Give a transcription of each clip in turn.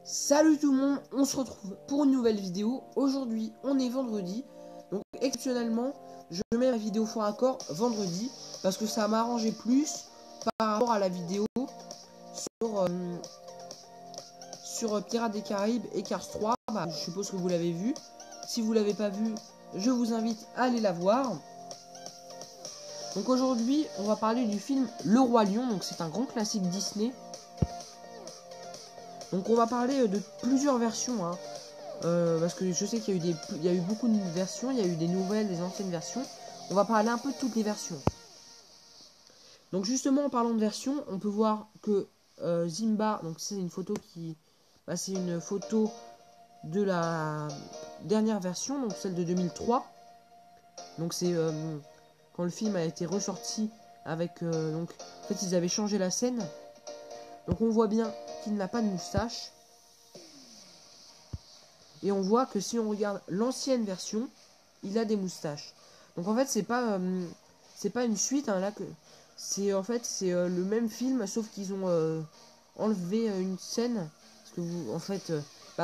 Salut tout le monde, on se retrouve pour une nouvelle vidéo. Aujourd'hui on est vendredi, donc exceptionnellement je mets la vidéo fort accord vendredi parce que ça m'arrangeait plus par rapport à la vidéo sur Pirates des Caraïbes et Cars 3. Je suppose que vous l'avez vu. Si vous l'avez pas vu, je vous invite à aller la voir. Donc aujourd'hui on va parler du film Le Roi Lion, donc c'est un grand classique Disney. Donc on va parler de plusieurs versions, hein. Parce que je sais qu'il y a eu beaucoup de versions, il y a eu des nouvelles, des anciennes versions. On va parler un peu de toutes les versions. Donc justement en parlant de versions, on peut voir que Simba, donc c'est une photo c'est une photo de la dernière version, donc celle de 2003. Donc c'est quand le film a été ressorti avec donc en fait ils avaient changé la scène. Donc on voit bien qu'il n'a pas de moustache. Et on voit que si on regarde l'ancienne version, il a des moustaches. Donc en fait c'est pas une suite, hein, là que c'est le même film sauf qu'ils ont enlevé une scène parce que vous en fait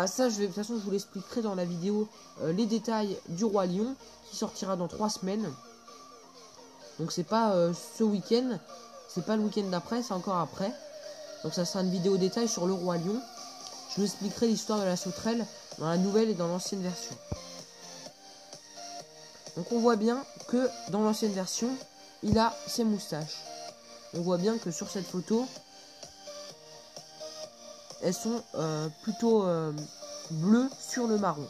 ça de toute façon je vous l'expliquerai dans la vidéo les détails du Roi Lion qui sortira dans 3 semaines. Donc c'est pas ce week-end, c'est pas le week-end d'après, c'est encore après. Donc ça sera une vidéo détail sur le Roi Lion. Je vous expliquerai l'histoire de la sauterelle dans la nouvelle et dans l'ancienne version. Donc on voit bien que dans l'ancienne version, il a ses moustaches. On voit bien que sur cette photo, elles sont plutôt bleues sur le marron.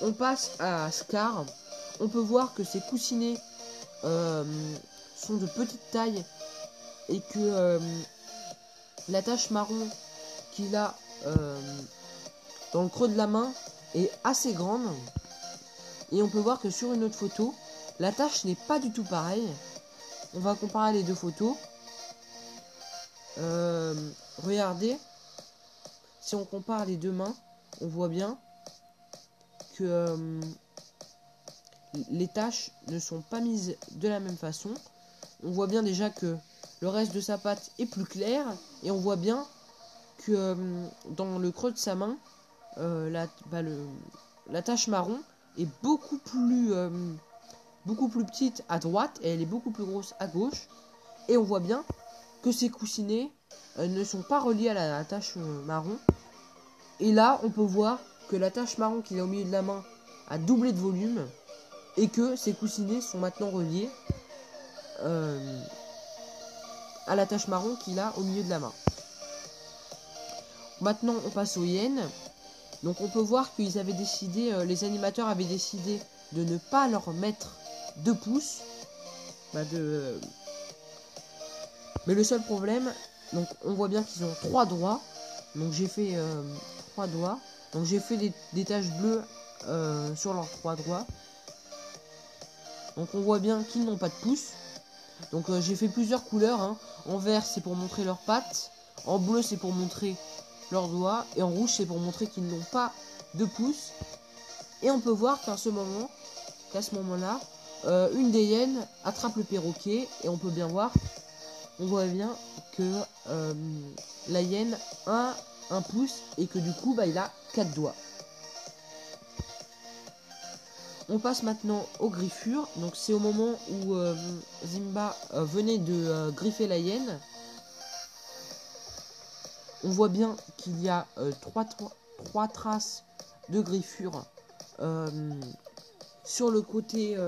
On passe à Scar. On peut voir que ses coussinets sont de petite taille et que la tache marron qu'il a dans le creux de la main est assez grande. Et on peut voir que sur une autre photo, la tache n'est pas du tout pareille. On va comparer les deux photos. Regardez, si on compare les deux mains, on voit bien que les taches ne sont pas mises de la même façon. On voit bien déjà que le reste de sa patte est plus clair. Et on voit bien que dans le creux de sa main, la tache marron est beaucoup plus petite à droite et elle est beaucoup plus grosse à gauche. Et on voit bien que ces coussinets ne sont pas reliés à la tache marron. Et là, on peut voir que la tache marron qu'il a au milieu de la main a doublé de volume et que ces coussinets sont maintenant reliés à la tache marron qu'il a au milieu de la main. Maintenant, on passe aux hyènes. Donc on peut voir qu'ils avaient décidé, les animateurs avaient décidé de ne pas leur mettre 2 pouces. Mais le seul problème, donc on voit bien qu'ils ont 3 doigts. Donc j'ai fait 3 doigts. Donc j'ai fait des taches bleues sur leurs 3 doigts. Donc on voit bien qu'ils n'ont pas de pouces. Donc j'ai fait plusieurs couleurs, hein. En vert c'est pour montrer leurs pattes. En bleu c'est pour montrer leurs doigts. Et en rouge c'est pour montrer qu'ils n'ont pas de pouces. Et on peut voir qu'à ce moment-là, une des hyènes attrape le perroquet. Et on peut bien voir, on voit bien que la hyène a un pouce et que du coup il a 4 doigts. On passe maintenant aux griffures. Donc c'est au moment où Simba venait de griffer la hyène. On voit bien qu'il y a 3 traces de griffures sur le côté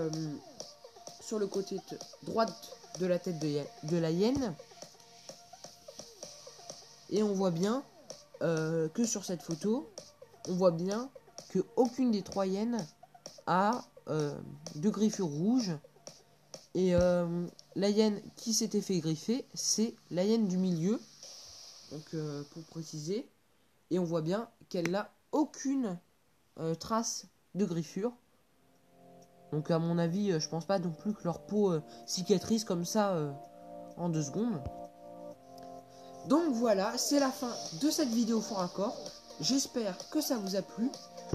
droit de la tête de la hyène. Et on voit bien que sur cette photo, on voit bien que aucune des 3 hyènes a de griffures rouges. Et la hyène qui s'était fait griffer, c'est la hyène du milieu. Donc pour préciser. Et on voit bien qu'elle n'a aucune trace de griffure. Donc à mon avis, je pense pas non plus que leur peau cicatrise comme ça en 2 secondes. Donc voilà, c'est la fin de cette vidéo fort accord. J'espère que ça vous a plu.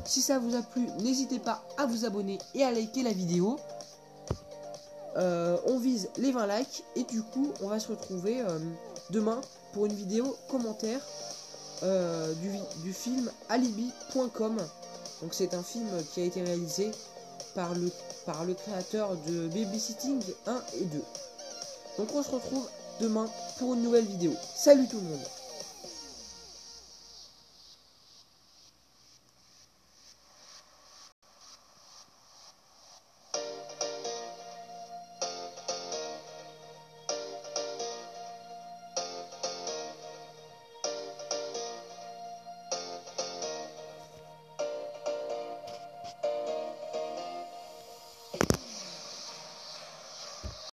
Si ça vous a plu, n'hésitez pas à vous abonner et à liker la vidéo. On vise les 20 likes et du coup on va se retrouver demain pour une vidéo commentaire du film Alibi.com. Donc c'est un film qui a été réalisé par le créateur de Babysitting 1 et 2. Donc on se retrouve demain pour une nouvelle vidéo. Salut tout le monde!